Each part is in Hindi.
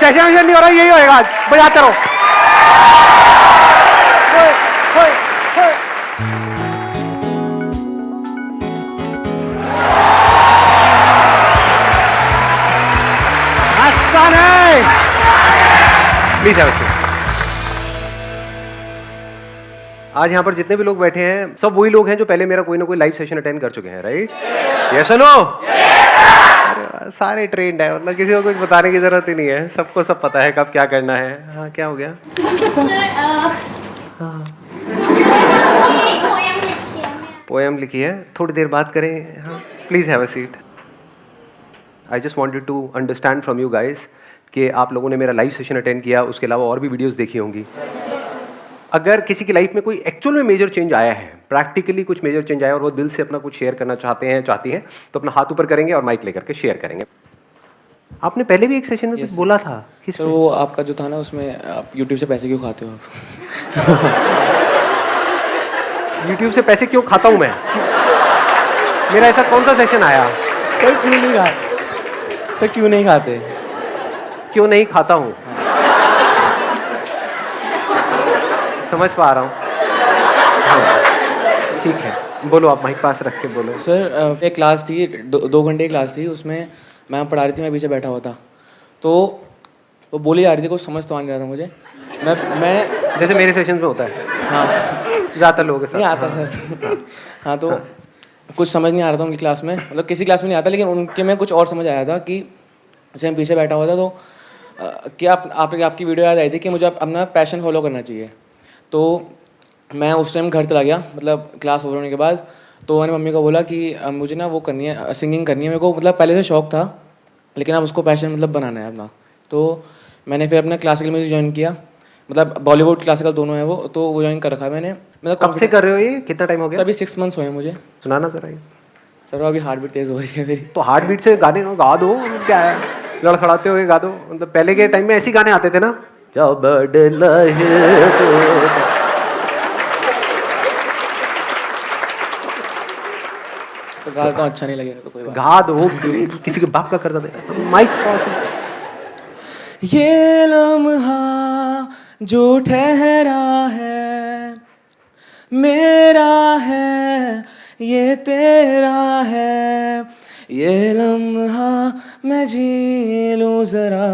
सेशन नहीं हो रहा, यही होएगा आज, बजाते रहो। प्लीज आज यहाँ पर जितने भी लोग बैठे हैं सब वही लोग हैं जो पहले मेरा कोई ना कोई लाइव सेशन अटेंड कर चुके हैं, राइट? यस और नो? अरे सारे ट्रेंड है, मतलब किसी को कुछ बताने की जरूरत ही नहीं है, सबको सब पता है कब क्या करना है। हाँ, क्या हो गया? हाँ, पोएम लिखी है, थोड़ी देर बात करें। हाँ, please have a seat. I just wanted to understand from you guys कि आप लोगों ने मेरा लाइव सेशन अटेंड किया, उसके अलावा और भी वीडियोस देखी होंगी। अगर किसी की लाइफ में कोई एक्चुअल में मेजर चेंज आया है, प्रैक्टिकली कुछ मेजर चेंज आया और वो दिल से अपना कुछ शेयर करना चाहते हैं, चाहती हैं, तो अपना हाथ ऊपर करेंगे और माइक लेकर के शेयर करेंगे। आपने पहले भी एक सेशन में कुछ बोला था, किस तो वो आपका जो था ना, उसमें आप यूट्यूब से पैसे क्यों खाते हो आप? यूट्यूब से पैसे क्यों खाता हूं मैं? मेरा ऐसा कौन सा सेशन आया? सर क्यों नहीं खाते? सर क्यों नहीं खाते? क्यों नहीं खाता हूं? समझ पा रहा हूँ। ठीक है, बोलो, आप माइक पास रख के बोलो। सर एक क्लास थी, 2 घंटे की क्लास थी, उसमें मैम पढ़ा रही थी, मैं पीछे बैठा हुआ था, तो वो बोली आ रही थी, कुछ समझ तो आ नहीं रहा था मुझे। मैं जैसे मेरे सेशन में होता है। हाँ, ज़्यादातर लोगों के साथ नहीं आता सर। हाँ, तो कुछ समझ नहीं आ रहा था उनकी क्लास में, मतलब किसी क्लास में नहीं आता, लेकिन उनके में कुछ और समझ आया था कि जैसे मैं पीछे बैठा हुआ था, तो क्या आपकी वीडियो याद आई थी कि मुझे अपना पैशन फॉलो करना चाहिए। तो मैं उस टाइम घर चला गया, मतलब क्लास ओवर होने के बाद, तो मैंने मम्मी को बोला कि मुझे ना वो करनी है, सिंगिंग करनी है मेरे को, मतलब पहले से शौक था, लेकिन अब उसको पैशन मतलब बनाना है अपना। तो मैंने फिर अपना क्लासिकल म्यूजिक ज्वाइन किया, मतलब बॉलीवुड क्लासिकल दोनों है वो, तो वो ज्वाइन कर रखा है मैंने। मतलब कब से कर रहे हो ये? कितना टाइम हो गया? अभी 6 मंथ्स हुए हैं मुझे। सुनाना जरा ये। सर अभी हार्ट बीट तेज हो रही है मेरी। तो हार्ट बीट से गाने गा दो, क्या है, लड़खड़ाते हुए गा दो। मतलब पहले के टाइम में ऐसे गाने आते थे ना, जब गा तो अच्छा नहीं लगेगा तो कोई बात। गा दो, किसी के बाप का करता था। माइक पास। ये लम्हा जो ठहरा है मेरा है, ये तेरा है, ये लम्हा मैं जी लूं जरा,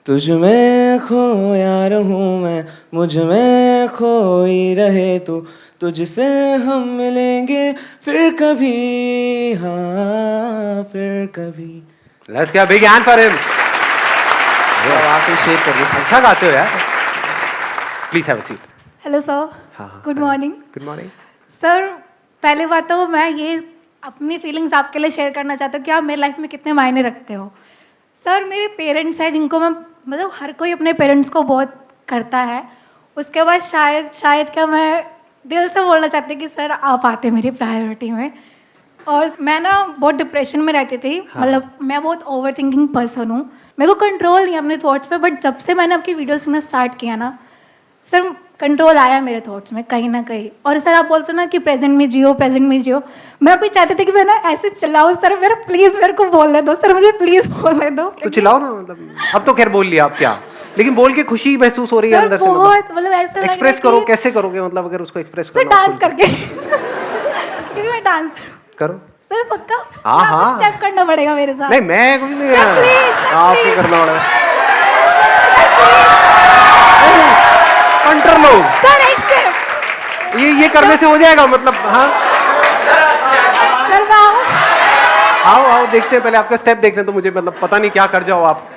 तुझ में खोया रहूं मैं, मुझ में खोई रहे तू, तुझसे हम मिलेंगे फिर कभी, हाँ फिर कभी। Let's give a big hand for him. आवाज़ से शेक कर रही है। अच्छा गाते हो यार। Please have a seat. Hello sir, good morning. Good morning sir, पहले बात तो मैं ये अपनी फीलिंग्स आपके लिए शेयर करना चाहती हूँ कि आप मेरी लाइफ में कितने मायने रखते हो। सर, मेरे पेरेंट्स हैं जिनको मैं, मतलब हर कोई अपने पेरेंट्स को बहुत करता है। उसके बाद शायद क्या मैं दिल से बोलना चाहती कि सर आप आते मेरी प्रायोरिटी में। और मैं ना बहुत डिप्रेशन में रहती थी। हाँ। मतलब मैं बहुत ओवर थिंकिंग पर्सन हूँ, मेरे को कंट्रोल नहीं है अपने थॉट्स पे। बट जब से मैंने आपकी वीडियोस देखना स्टार्ट किया ना सर, कंट्रोल आया मेरे थॉट्स में कहीं ना कहीं। और सर आप बोलते हो ना कि प्रेजेंट में जियो, प्रेजेंट में जियो। मैं अभी चाहती थी कि मैं ना ऐसे चिल्लाऊं, सर मेरा प्लीज़ मेरे को बोलने दो, सर मुझे प्लीज़ बोलने दो। तो चिल्लाओ ना, मतलब अब तो खैर बोल लिया, आप क्या, लेकिन बोल के खुशी महसूस हो रही है अंदर से। मतलब ऐसा एक्सप्रेस करो, कैसे करोगे, मतलब अगर उसको एक्सप्रेस सर करना डांस करके क्योंकि मैं डांस करो सर पक्का। हाँ हाँ, स्टेप करना पड़ेगा मेरे साथ। नहीं मैं कुछ नहीं, सर प्लीज, आपको करना पड़ेगा। कंट्रोल लो सर, एक स्टेप ये करने से हो जाएगा, मतलब हाँ। सर मैं आओ आओ, देखते हैं, पहले आपका स्टेप देखने तो मुझे, मतलब पता नहीं क्या कर जाओ आप,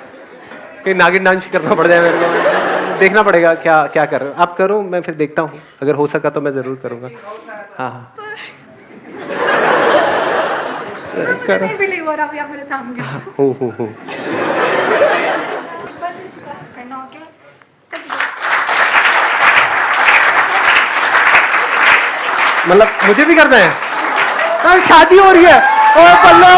कहीं नागिन डांस करना पड़ जाए मेरे को। देखना पड़ेगा क्या क्या कर रहे हो आप। करो, मैं फिर देखता हूँ, अगर हो सका तो मैं जरूर करूँगा। हाँ हाँ करो। नहीं बिलीव हो रहा अभी आप मेरे सामने। हो। मतलब मुझे भी करना है? हाँ, शादी हो रही है। ओ बल्लो,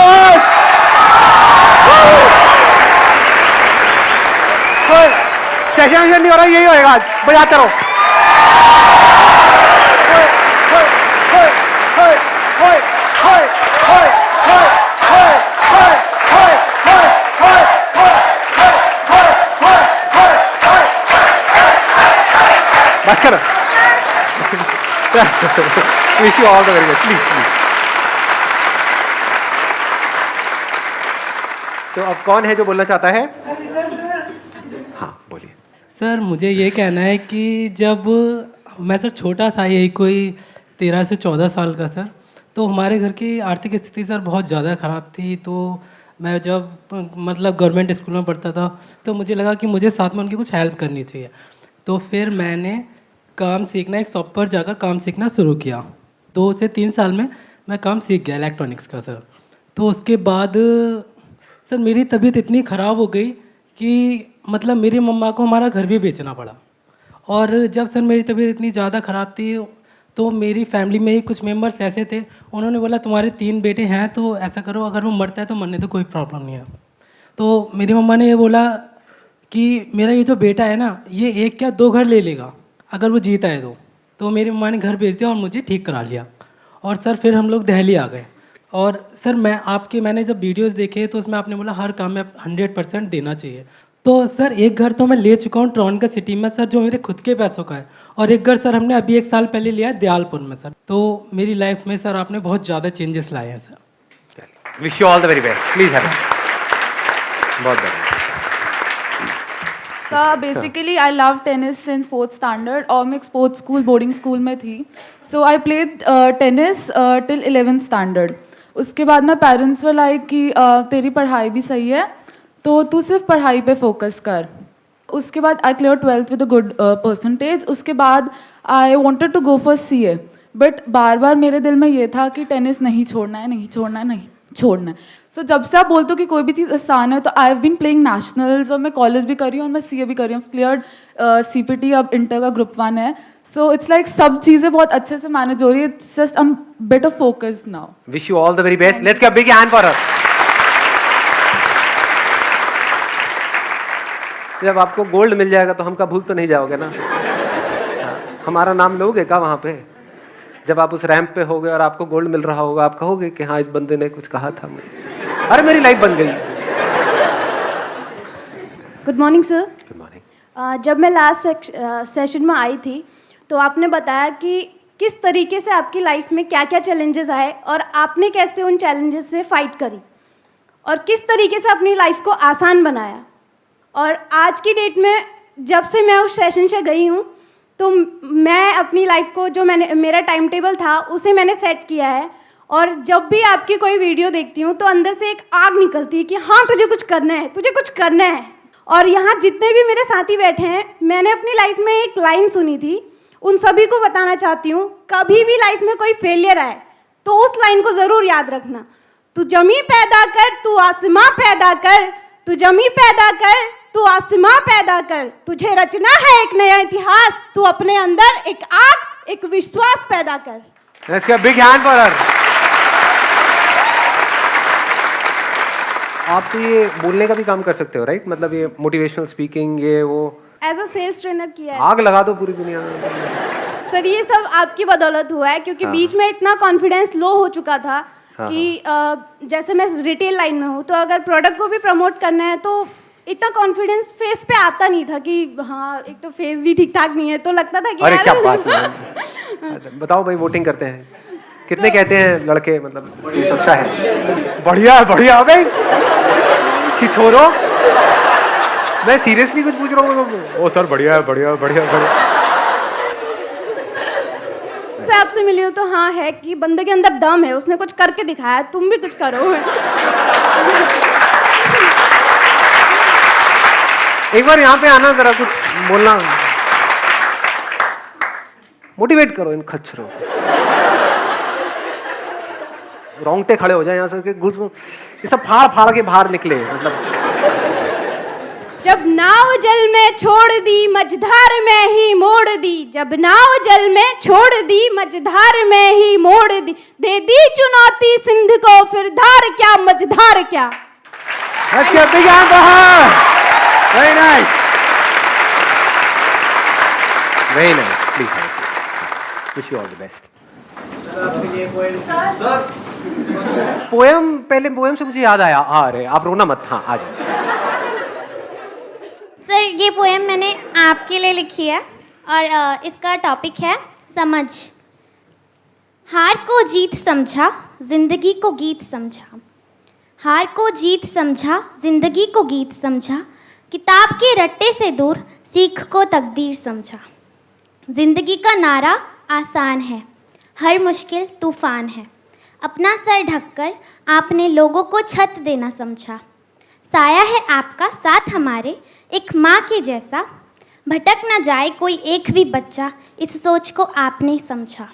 सेशन नहीं हो रहा, यही होएगा आज, बजाते रहो। शाबाश करो। Wish you all the very best, please please. तो अब कौन है जो बोलना चाहता है? हाँ बोलिए। सर मुझे ये कहना है कि जब मैं सर छोटा था, यही कोई 13 से 14 साल का सर, तो हमारे घर की आर्थिक स्थिति सर बहुत ज़्यादा ख़राब थी। तो मैं जब मतलब गवर्नमेंट स्कूल में पढ़ता था तो मुझे लगा कि मुझे साथ में उनकी कुछ हेल्प करनी चाहिए। तो फिर मैंने काम सीखना, एक शॉप पर जाकर काम सीखना शुरू किया। 2 से 3 साल में मैं काम सीख गया इलेक्ट्रॉनिक्स का सर। तो उसके बाद सर मेरी तबीयत इतनी ख़राब हो गई कि मतलब मेरी मम्मा को हमारा घर भी बेचना पड़ा। और जब सर मेरी तबीयत इतनी ज़्यादा ख़राब थी तो मेरी फैमिली में ही कुछ मेंबर्स ऐसे थे, उन्होंने बोला तुम्हारे 3 बेटे हैं तो ऐसा करो, अगर वो मरता है तो मरने दो, कोई प्रॉब्लम नहीं है। तो मेरी मम्मा ने ये बोला कि मेरा ये जो बेटा है ना, ये 1 क्या 2 घर ले लेगा अगर वो जीता है तो मेरी मम्मा ने घर भेज दिया और मुझे ठीक करा लिया। और सर फिर हम लोग दिल्ली आ गए। और सर मैंने जब वीडियोस देखे तो उसमें आपने बोला हर काम में 100% देना चाहिए। तो सर एक घर तो मैं ले चुका हूँ ट्रॉन का सिटी में सर, जो मेरे खुद के पैसों का है। और एक घर सर हमने अभी 1 साल पहले लिया है दयालपुर में सर। तो मेरी लाइफ में सर आपने बहुत ज़्यादा चेंजेस लाए हैं sir. Wish you all the very best, please have बहुत बढ़िया। Basically I love tennis since 4th standard और मैं एक स्पोर्ट्स स्कूल बोर्डिंग स्कूल में थी। So I played tennis till 11th standard. उसके बाद मैं पेरेंट्स वर लाइक कि तेरी पढ़ाई भी सही है तो तू सिर्फ पढ़ाई पे फोकस कर। उसके बाद I clear 12th with a good percentage. उसके बाद I wanted to go for CA, but बार बार मेरे दिल में ये था कि टेनिस नहीं छोड़ना है, नहीं छोड़ना है, नहीं छोड़ना है। सो जब से आप बोलते हो कि कोई भी चीज़ आसान है, तो I have been playing nationals और मैं कॉलेज भी कर रही हूँ और मैं CA भी कर रही हूँ। क्लियर CPT, अब इंटर का ग्रुप 1 है। सो इट्स लाइक सब चीज़ें बहुत अच्छे से मैनेज हो रही है। It's just I am better focused now. Wish you all the very best, let's give a big hand for her. जब आपको गोल्ड मिल जाएगा तो हमका भूल तो नहीं जाओगे ना? हमारा नाम लोगे क्या वहाँ पे? जब आप उस रैंप पे होगे और आपको गोल्ड मिल रहा होगा, आप कहोगे कि हाँ इस बंदे ने कुछ कहा था मुझे, अरे मेरी लाइफ बन गई। Good morning sir. Good morning. जब मैं लास्ट सेशन में आई थी तो आपने बताया कि किस तरीके से आपकी लाइफ में क्या क्या चैलेंजेस आए और आपने कैसे उन चैलेंजेस से फाइट करी और किस तरीके से अपनी लाइफ को आसान बनाया। और आज की डेट में जब से मैं उस सेशन से गई हूँ तो मैं अपनी लाइफ को जो मेरा टाइम टेबल था उसे मैंने सेट किया है। और जब भी आपकी कोई वीडियो देखती हूँ तो अंदर से एक आग निकलती है कि हाँ तुझे कुछ करना है, तुझे कुछ करना है। और यहाँ जितने भी मेरे साथी बैठे हैं, मैंने अपनी लाइफ में एक लाइन सुनी थी, उन सभी को बताना चाहती हूँ, कभी भी लाइफ में कोई फेलियर आए तो उस लाइन को ज़रूर याद रखना। तू जमी पैदा कर, तू आसमां पैदा कर, तू जमी पैदा कर, तू आसमां पैदा कर, तुझे रचना है एक नया इतिहास, तू अपने अंदर एक आग, एक विश्वास पैदा कर। Let's give a big hand for her. आप तो ये बोलने का भी काम कर सकते हो, राइट? मतलब ये मोटिवेशनल स्पीकिंग, ये वो एज अ सेल्स ट्रेनर किया है। आग लगा दो पूरी दुनिया में। सर ये सब आपकी बदौलत हुआ है, क्योंकि बीच में इतना कॉन्फिडेंस लो हो चुका था कि जैसे मैं रिटेल लाइन में हूँ, तो अगर प्रोडक्ट को भी प्रमोट करना है तो इतना कॉन्फिडेंस फेस पे आता नहीं था कि हाँ, एक तो फेस भी ठीक ठाक नहीं है, तो लगता था कि अरे क्या बात है। बताओ भाई, वोटिंग करते हैं कितने? कहते हैं लड़के, मतलब ये अच्छा है, बढ़िया बढ़िया भाई, छोड़ो, मैं सीरियसली कुछ पूछ रहा हूँ। ओ सर बढ़िया बढ़िया बढ़िया बढ़िया। से आपसे मिली हूँ तो हाँ है कि बंदे के अंदर दम है, उसने कुछ करके दिखाया, तुम भी कुछ करो। एक बार यहाँ पे आना, जरा कुछ बोलना, मोटिवेट करो इन खच्चरों को। रोंगटे खड़े हो जाए यहाँ से, घुस ये सब फाड़ फाड़ के बाहर निकले। मतलब जब नाव जल में छोड़ दी, मझधार में ही मोड़ दी, जब नाव जल में छोड़ दी, मझधार में ही मोड़ दी, दे दी चुनौती सिंध को, फिर धार क्या मझधार क्या। अच्छा, big hand for her. Very nice, very nice, please wish you all the best. Poem, पहले पोएम से मुझे याद आया, आ रहे आप रोना मत। हाँ आ जाओ सर, ये पोएम मैंने आपके लिए लिखी है। और इसका टॉपिक है समझ। हार को जीत समझा, जिंदगी को गीत समझा। हार को जीत समझा, जिंदगी को गीत समझा। किताब के रट्टे से दूर सीख को तकदीर समझा। जिंदगी का नारा आसान है, हर मुश्किल तूफान है। अपना सर ढककर आपने लोगों को छत देना समझा। साया है आपका साथ हमारे, एक माँ के जैसा। भटक ना जाए कोई एक भी बच्चा, इस सोच को आपने समझा।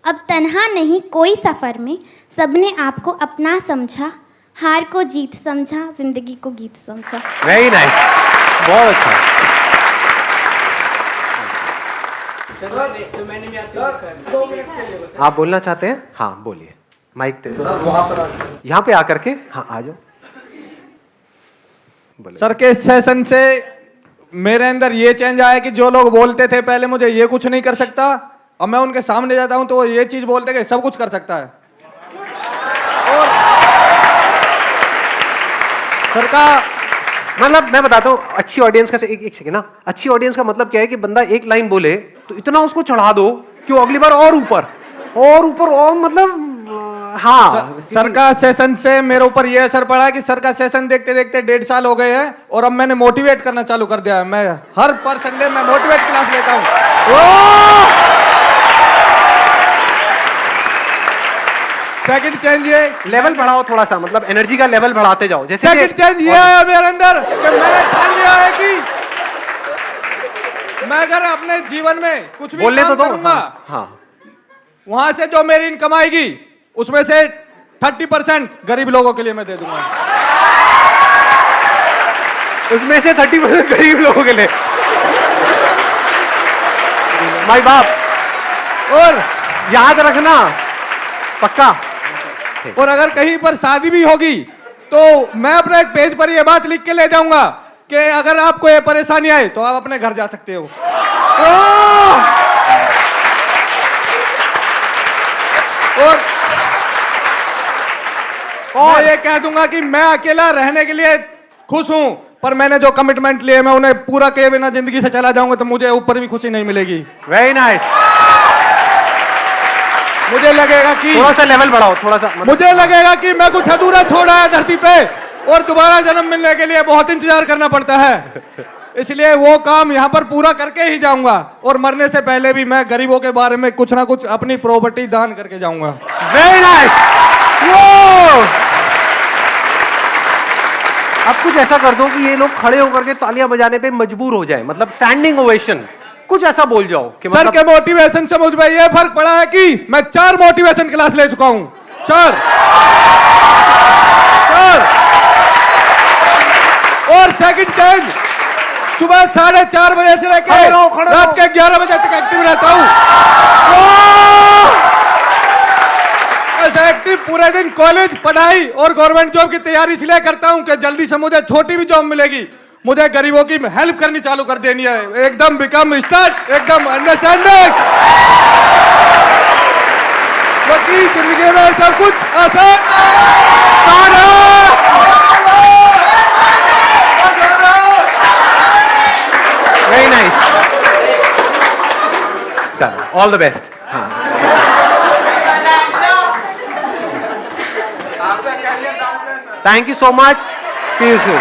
अब तन्हा नहीं कोई सफ़र में, सबने आपको अपना समझा। हार को जीत समझा, जिंदगी को गीत समझा। वेरी नाइस, बहुत अच्छा। आप बोलना चाहते हैं? हाँ बोलिए, माइक दे दो। यहाँ पे आकर के, हाँ आ जाओ। सर के सेशन से मेरे अंदर ये चेंज आया कि जो लोग बोलते थे पहले मुझे ये कुछ नहीं कर सकता, अब मैं उनके सामने जाता हूं तो वो ये चीज बोलते कि सब कुछ कर सकता है। और सर का मतलब मैं बताता हूँ, अच्छी ऑडियंस का एक सेकेंड ना, अच्छी ऑडियंस का मतलब क्या है कि बंदा एक लाइन बोले तो इतना उसको चढ़ा दो कि वो अगली बार और ऊपर और मतलब हाँ। सर का सेशन से मेरे ऊपर ये असर पड़ा कि सर का सेशन देखते देखते 1.5 साल हो गए हैं और अब मैंने मोटिवेट करना चालू कर दिया है। मैं हर पर संडे में मोटिवेट क्लास लेता हूँ। सेकंड चेंज ये लेवल बढ़ाओ थोड़ा सा, मतलब एनर्जी का लेवल बढ़ाते जाओ। जैसे सेकंड चेंज ये है मेरे अंदर कि मैंने ठान लिया है कि मैं अगर अपने जीवन में कुछ भी बोलने काम तो दो। करूंगा, हाँ, वहां से जो मेरी इनकम आएगी उसमें से 30% गरीब लोगों के लिए मैं दे दूंगा। उसमें से 30% गरीब लोगों के लिए। माई बाप, और याद रखना पक्का। और अगर कहीं पर शादी भी होगी तो मैं अपने एक पेज पर ये बात लिख के ले जाऊंगा कि अगर आपको ये परेशानी आए तो आप अपने घर जा सकते हो। और मैं ये कह दूंगा कि मैं अकेला रहने के लिए खुश हूं, पर मैंने जो कमिटमेंट लिए मैं उन्हें पूरा किए बिना जिंदगी से चला जाऊंगा तो मुझे ऊपर भी खुशी नहीं मिलेगी। Very nice. मुझे लगेगा कि थोड़ा सा लेवल बढ़ाओ, थोड़ा सा मतलब, मुझे लगेगा कि मैं कुछ अधूरा छोड़ा है धरती पे और दोबारा जन्म मिलने के लिए बहुत इंतजार करना पड़ता है, इसलिए वो काम यहाँ पर पूरा करके ही जाऊंगा। और मरने से पहले भी मैं गरीबों के बारे में कुछ ना कुछ अपनी प्रॉपर्टी दान करके जाऊंगा। Very nice. वो अब कुछ ऐसा कर दो कि ये लोग खड़े होकर के तालियां बजाने पे मजबूर हो जाए, मतलब स्टैंडिंग ओवेशन, कुछ ऐसा बोल जाओ कि सर मतलब... के मोटिवेशन से मुझ में ये फर्क पड़ा है कि मैं 4 मोटिवेशन क्लास ले चुका हूं। 4 और सेकंड चेंज, सुबह 4:30 बजे से लेकर रात के 11 बजे तक एक्टिव रहता हूं। ऐसा एक्टिव पूरे दिन कॉलेज, पढ़ाई और गवर्नमेंट जॉब की तैयारी इसलिए करता हूं कि जल्दी से मुझे छोटी भी जॉब मिलेगी, मुझे गरीबों की हेल्प करनी चालू कर देनी है। एकदम बिकम स्टार्ट, एकदम अंडरस्टैंडिंग, क्योंकि जिंदगी में सब कुछ आसान। वेरी नाइस, चलो all the best. Thank you so much, see you soon.